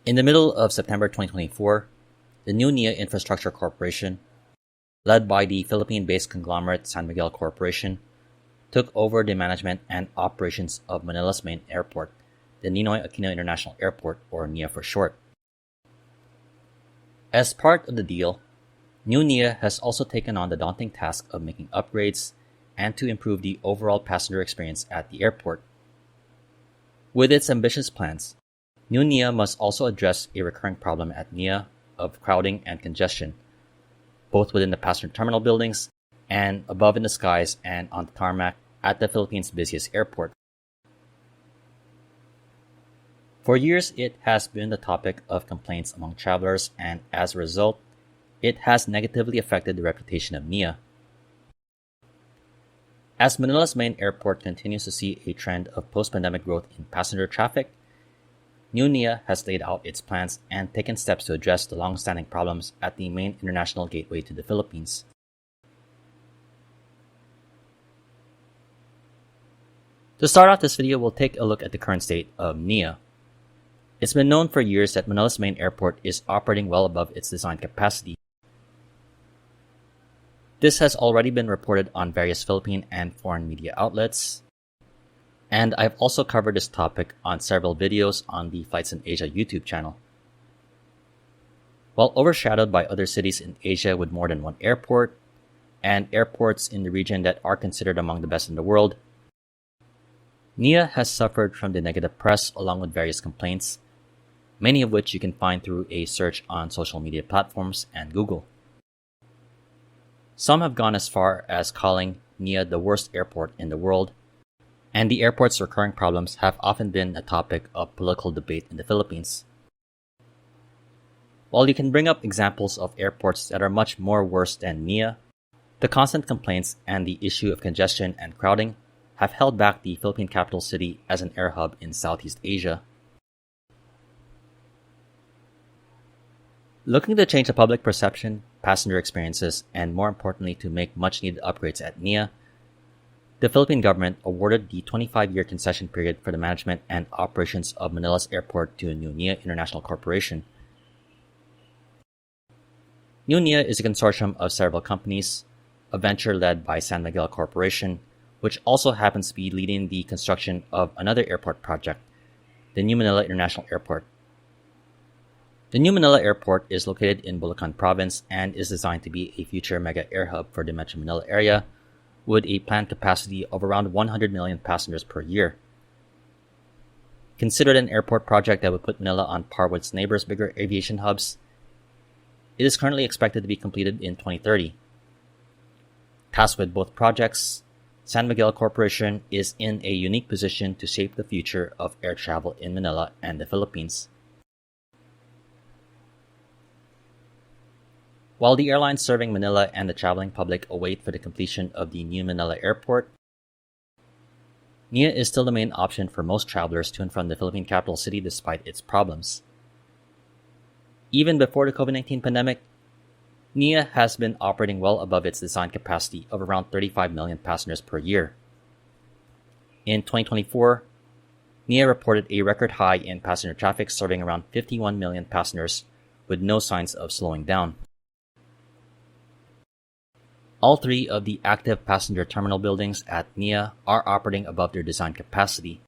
In the middle of September 2024, the new NAIA Infrastructure Corporation, led by the Philippine-based conglomerate San Miguel Corporation, took over the management and operations of Manila's main airport, the Ninoy Aquino International Airport, or NAIA for short. As part of the deal, new NAIA has also taken on the daunting task of making upgrades and to improve the overall passenger experience at the airport. With its ambitious plans, new NAIA must also address a recurring problem at NAIA of crowding and congestion, both within the passenger terminal buildings and above in the skies and on the tarmac at the Philippines' busiest airport. For years, it has been the topic of complaints among travelers, and as a result, it has negatively affected the reputation of NAIA. As Manila's main airport continues to see a trend of post-pandemic growth in passenger traffic, new NAIA has laid out its plans and taken steps to address the long-standing problems at the main international gateway to the Philippines. To start off this video, we'll take a look at the current state of NAIA. It's been known for years that Manila's main airport is operating well above its design capacity. This has already been reported on various Philippine and foreign media outlets, and I've also covered this topic on several videos on the Flights in Asia YouTube channel. While overshadowed by other cities in Asia with more than one airport, and airports in the region that are considered among the best in the world, NAIA has suffered from the negative press along with various complaints, many of which you can find through a search on social media platforms and Google. Some have gone as far as calling NAIA the worst airport in the world, and the airport's recurring problems have often been a topic of political debate in the Philippines. While you can bring up examples of airports that are much more worse than NAIA, the constant complaints and the issue of congestion and crowding have held back the Philippine capital city as an air hub in Southeast Asia. Looking to change the public perception, passenger experiences, and more importantly to make much-needed upgrades at NAIA, the Philippine government awarded the 25-year concession period for the management and operations of Manila's airport to new NAIA International Corporation. New NAIA is a consortium of several companies, a venture led by San Miguel Corporation, which also happens to be leading the construction of another airport project, the New Manila International Airport. The New Manila Airport is located in Bulacan Province and is designed to be a future mega air hub for the Metro Manila area, with a planned capacity of around 100 million passengers per year. Considered an airport project that would put Manila on par with its neighbors' bigger aviation hubs, it is currently expected to be completed in 2030. Tasked with both projects, San Miguel Corporation is in a unique position to shape the future of air travel in Manila and the Philippines. While the airlines serving Manila and the traveling public await for the completion of the new Manila Airport, NAIA is still the main option for most travelers to and from the Philippine capital city despite its problems. Even before the COVID-19 pandemic, NAIA has been operating well above its design capacity of around 35 million passengers per year. In 2024, NAIA reported a record high in passenger traffic serving around 51 million passengers with no signs of slowing down. All three of the active passenger terminal buildings at NAIA are operating above their design capacity.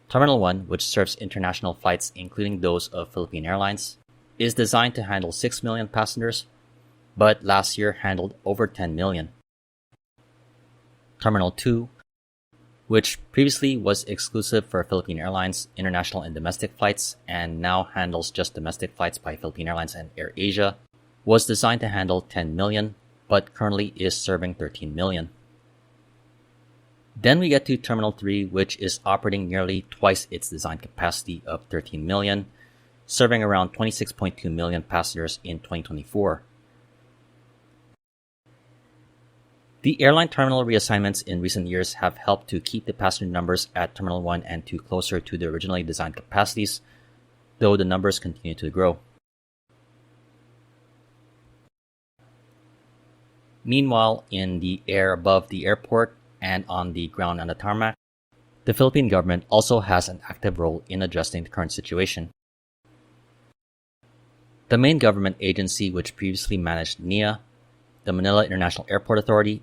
Terminal 1, which serves international flights including those of Philippine Airlines, is designed to handle 6 million passengers, but last year handled over 10 million. Terminal 2, which previously was exclusive for Philippine Airlines international and domestic flights and now handles just domestic flights by Philippine Airlines and AirAsia, was designed to handle 10 million, but currently is serving 13 million. Then we get to Terminal 3, which is operating nearly twice its design capacity of 13 million, serving around 26.2 million passengers in 2024. The airline terminal reassignments in recent years have helped to keep the passenger numbers at Terminal 1 and 2 closer to the originally designed capacities, though the numbers continue to grow. Meanwhile, in the air above the airport and on the ground on the tarmac, The Philippine government also has an active role in addressing the current situation. The main government agency which previously managed NAIA, the Manila International Airport Authority,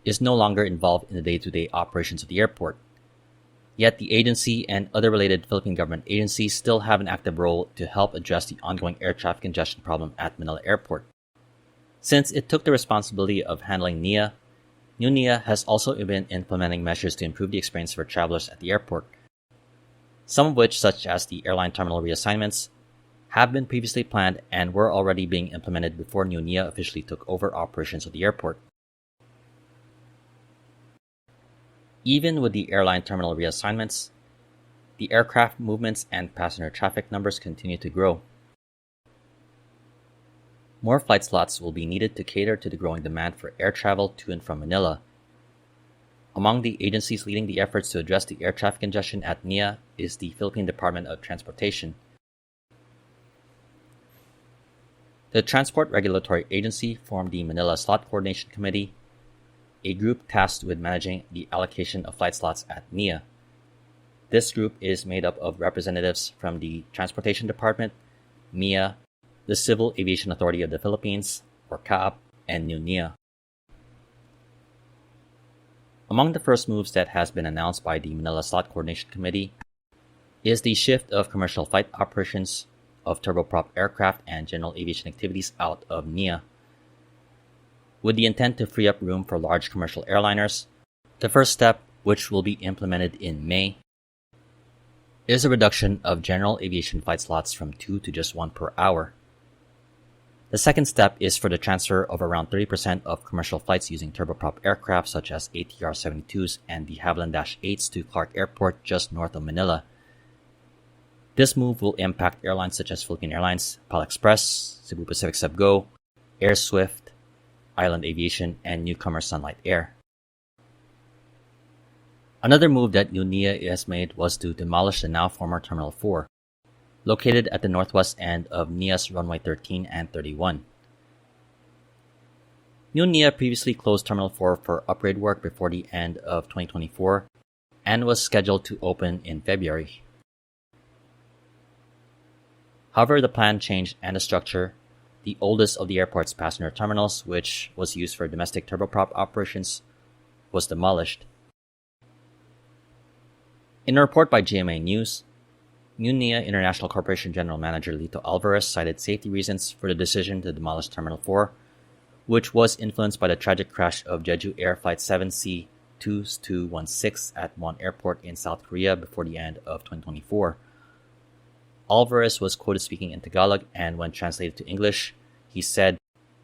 is no longer involved in the day-to-day operations of the airport. Yet the agency and other related Philippine government agencies still have an active role to help address the ongoing air traffic congestion problem at Manila Airport. Since it took the responsibility of handling NAIA, New NAIA has also been implementing measures to improve the experience for travelers at the airport, some of which, such as the airline terminal reassignments, have been previously planned and were already being implemented before New NAIA officially took over operations of the airport. Even with the airline terminal reassignments, the aircraft movements and passenger traffic numbers continue to grow. More flight slots will be needed to cater to the growing demand for air travel to and from Manila. Among the agencies leading the efforts to address the air traffic congestion at NAIA is the Philippine Department of Transportation. The Transport Regulatory Agency formed the Manila Slot Coordination Committee, a group tasked with managing the allocation of flight slots at NAIA. This group is made up of representatives from the Transportation Department, MIA, the Civil Aviation Authority of the Philippines, or CAAP, and New NAIA. Among the first moves that has been announced by the Manila Slot Coordination Committee is the shift of commercial flight operations of turboprop aircraft and general aviation activities out of NAIA. With the intent to free up room for large commercial airliners, the first step, which will be implemented in May, is a reduction of general aviation flight slots from 2 to just 1 per hour. The second step is for the transfer of around 30% of commercial flights using turboprop aircraft such as ATR-72s and de Havilland -8s to Clark Airport just north of Manila. This move will impact airlines such as Philippine Airlines, PAL Express, Cebu Pacific Subgo, Air Swift, Island Aviation, and newcomer Sunlight Air. Another move that New NAIA has made was to demolish the now former Terminal 4, located at the northwest end of NAIA's runway 13 and 31. New NAIA previously closed Terminal 4 for upgrade work before the end of 2024 and was scheduled to open in February. However, the plan changed and the structure, the oldest of the airport's passenger terminals, which was used for domestic turboprop operations, was demolished. In a report by GMA News, New NAIA International Corporation General Manager Lito Alvarez cited safety reasons for the decision to demolish Terminal 4, which was influenced by the tragic crash of Jeju Air Flight 7C-2216 at Won Airport in South Korea before the end of 2024. Alvarez was quoted speaking in Tagalog, and when translated to English, he said,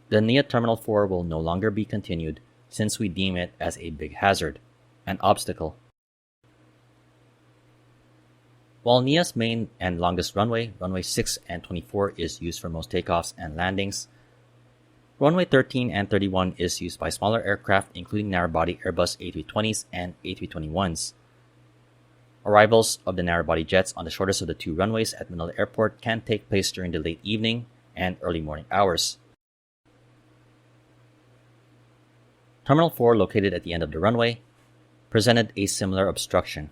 "The NAIA Terminal 4 will no longer be continued since we deem it as a big hazard, an obstacle." While NAIA's main and longest runway, runway 6 and 24, is used for most takeoffs and landings, runway 13 and 31 is used by smaller aircraft including narrow-body Airbus A320s and A321s. Arrivals of the narrow-body jets on the shortest of the two runways at Manila Airport can take place during the late evening and early morning hours. Terminal 4, located at the end of the runway, presented a similar obstruction.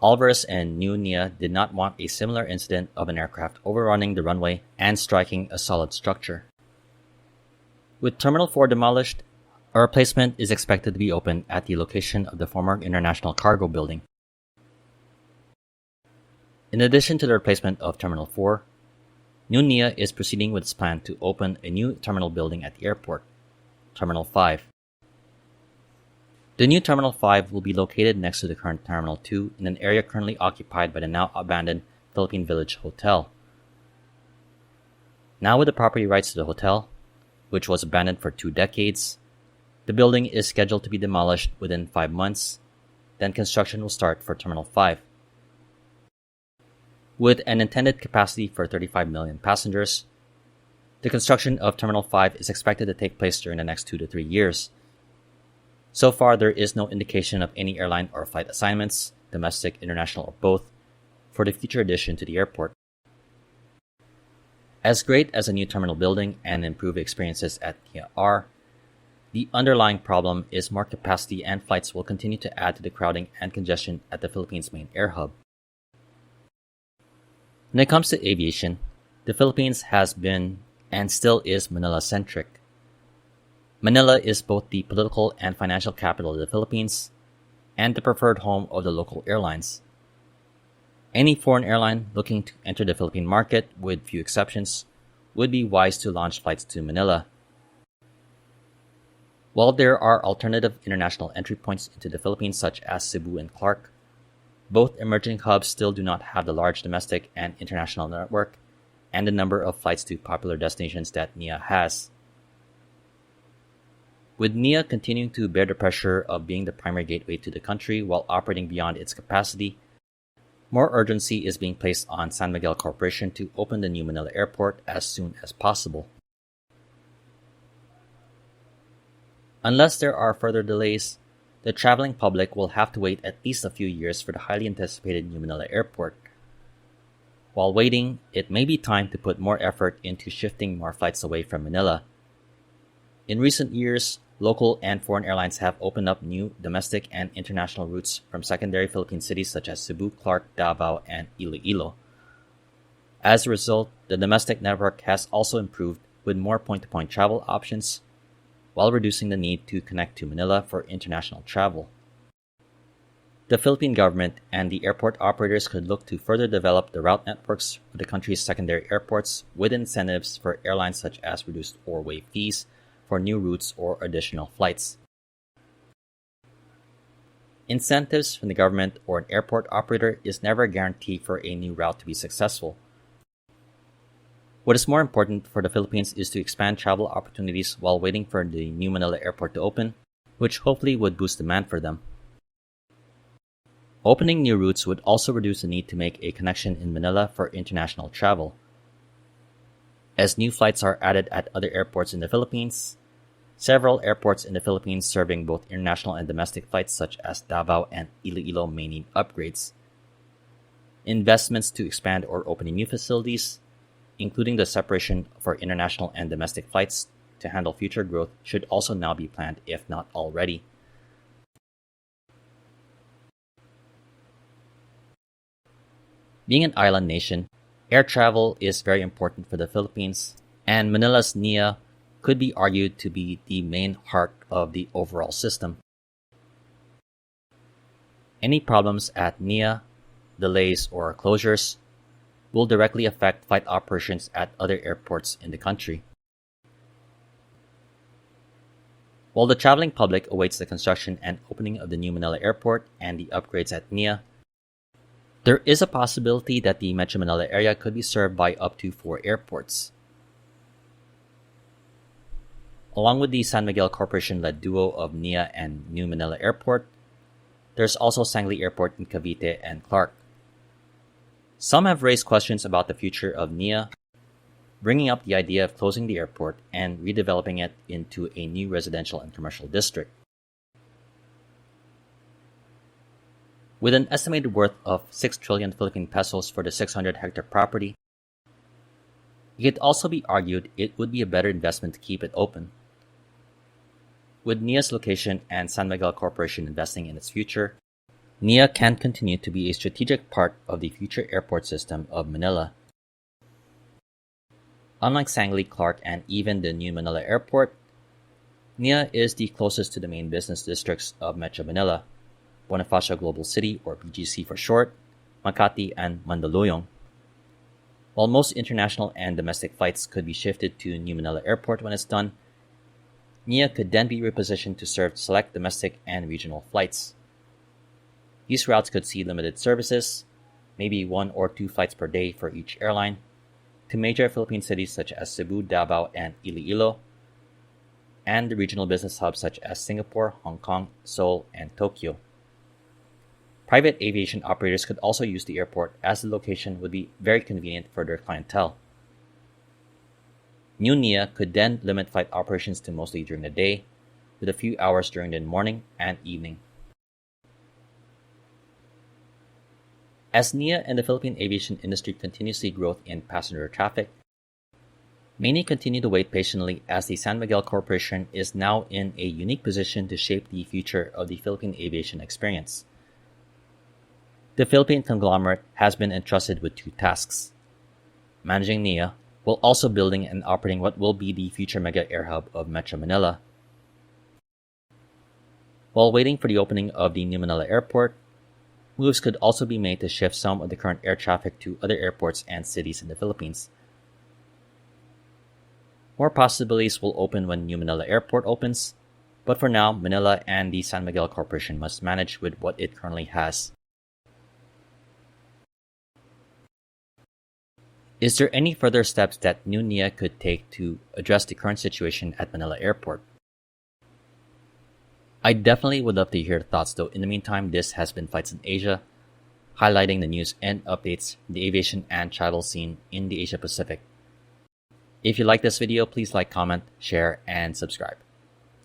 Alvarez and New NAIA did not want a similar incident of an aircraft overrunning the runway and striking a solid structure. With Terminal 4 demolished, a replacement is expected to be opened at the location of the former International Cargo Building. In addition to the replacement of Terminal 4, New NAIA is proceeding with its plan to open a new terminal building at the airport, Terminal 5. The new Terminal 5 will be located next to the current Terminal 2 in an area currently occupied by the now abandoned Philippine Village Hotel. Now with the property rights to the hotel, which was abandoned for 2 decades, the building is scheduled to be demolished within 5 months, then construction will start for Terminal 5. With an intended capacity for 35 million passengers, the construction of Terminal 5 is expected to take place during the next 2 to 3 years. So far, there is no indication of any airline or flight assignments, domestic, international, or both, for the future addition to the airport. As great as a new terminal building and improved experiences at NAIA are, The underlying problem is more capacity and flights will continue to add to the crowding and congestion at the Philippines' main air hub. When it comes to aviation, the Philippines has been and still is Manila-centric. Manila is both the political and financial capital of the Philippines and the preferred home of the local airlines. Any foreign airline looking to enter the Philippine market, with few exceptions, would be wise to launch flights to Manila. While there are alternative international entry points into the Philippines such as Cebu and Clark, both emerging hubs still do not have the large domestic and international network and the number of flights to popular destinations that NAIA has. With NAIA continuing to bear the pressure of being the primary gateway to the country while operating beyond its capacity, more urgency is being placed on San Miguel Corporation to open the new Manila airport as soon as possible. Unless there are further delays, the traveling public will have to wait at least a few years for the highly anticipated new Manila airport. While waiting, it may be time to put more effort into shifting more flights away from Manila. In recent years, local and foreign airlines have opened up new domestic and international routes from secondary Philippine cities such as Cebu, Clark, Davao, and Iloilo. As a result, the domestic network has also improved with more point-to-point travel options, while reducing the need to connect to Manila for international travel. The Philippine government and the airport operators could look to further develop the route networks for the country's secondary airports with incentives for airlines such as reduced or waived fees for new routes or additional flights. Incentives from the government or an airport operator is never a guarantee for a new route to be successful. What is more important for the Philippines is to expand travel opportunities while waiting for the new Manila airport to open, which hopefully would boost demand for them. Opening new routes would also reduce the need to make a connection in Manila for international travel. As new flights are added at other airports in the Philippines, several airports in the Philippines serving both international and domestic flights such as Davao and Iloilo may need upgrades. Investments to expand or open new facilities, including the separation for international and domestic flights to handle future growth, should also now be planned, if not already. Being an island nation, air travel is very important for the Philippines, and Manila's NAIA could be argued to be the main heart of the overall system. Any problems at NAIA, delays or closures, will directly affect flight operations at other airports in the country. While the traveling public awaits the construction and opening of the new Manila airport and the upgrades at NAIA, there is a possibility that the Metro Manila area could be served by up to 4 airports. Along with the San Miguel Corporation-led duo of NAIA and New Manila Airport, there's also Sangli Airport in Cavite and Clark. Some have raised questions about the future of NAIA, bringing up the idea of closing the airport and redeveloping it into a new residential and commercial district. With an estimated worth of 6 trillion Philippine pesos for the 600-hectare property, it could also be argued it would be a better investment to keep it open. With NAIA's location and San Miguel Corporation investing in its future, NAIA can continue to be a strategic part of the future airport system of Manila. Unlike Sangli, Clark, and even the new Manila Airport, NAIA is the closest to the main business districts of Metro Manila, Bonifacio Global City, or BGC for short, Makati, and Mandaluyong. While most international and domestic flights could be shifted to New Manila Airport when it's done, NAIA could then be repositioned to serve select domestic and regional flights. These routes could see limited services, maybe 1 or 2 flights per day for each airline, to major Philippine cities such as Cebu, Davao, and Iloilo, and the regional business hubs such as Singapore, Hong Kong, Seoul, and Tokyo. Private aviation operators could also use the airport as the location would be very convenient for their clientele. New NAIA could then limit flight operations to mostly during the day, with a few hours during the morning and evening. As NAIA and the Philippine aviation industry continues to see growth in passenger traffic, Many continue to wait patiently as the San Miguel Corporation is now in a unique position to shape the future of the Philippine aviation experience. The Philippine conglomerate has been entrusted with two tasks: managing NAIA, while also building and operating what will be the future mega air hub of Metro Manila. While waiting for the opening of the new Manila airport, moves could also be made to shift some of the current air traffic to other airports and cities in the Philippines. More possibilities will open when new Manila airport opens, but for now, Manila and the San Miguel Corporation must manage with what it currently has. Is there any further steps that new NAIA could take to address the current situation at Manila Airport? I definitely would love to hear your thoughts, though. In the meantime, this has been Flights in Asia, highlighting the news and updates from the aviation and travel scene in the Asia Pacific. If you like this video, please like, comment, share, and subscribe.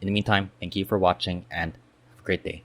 In the meantime, thank you for watching and have a great day.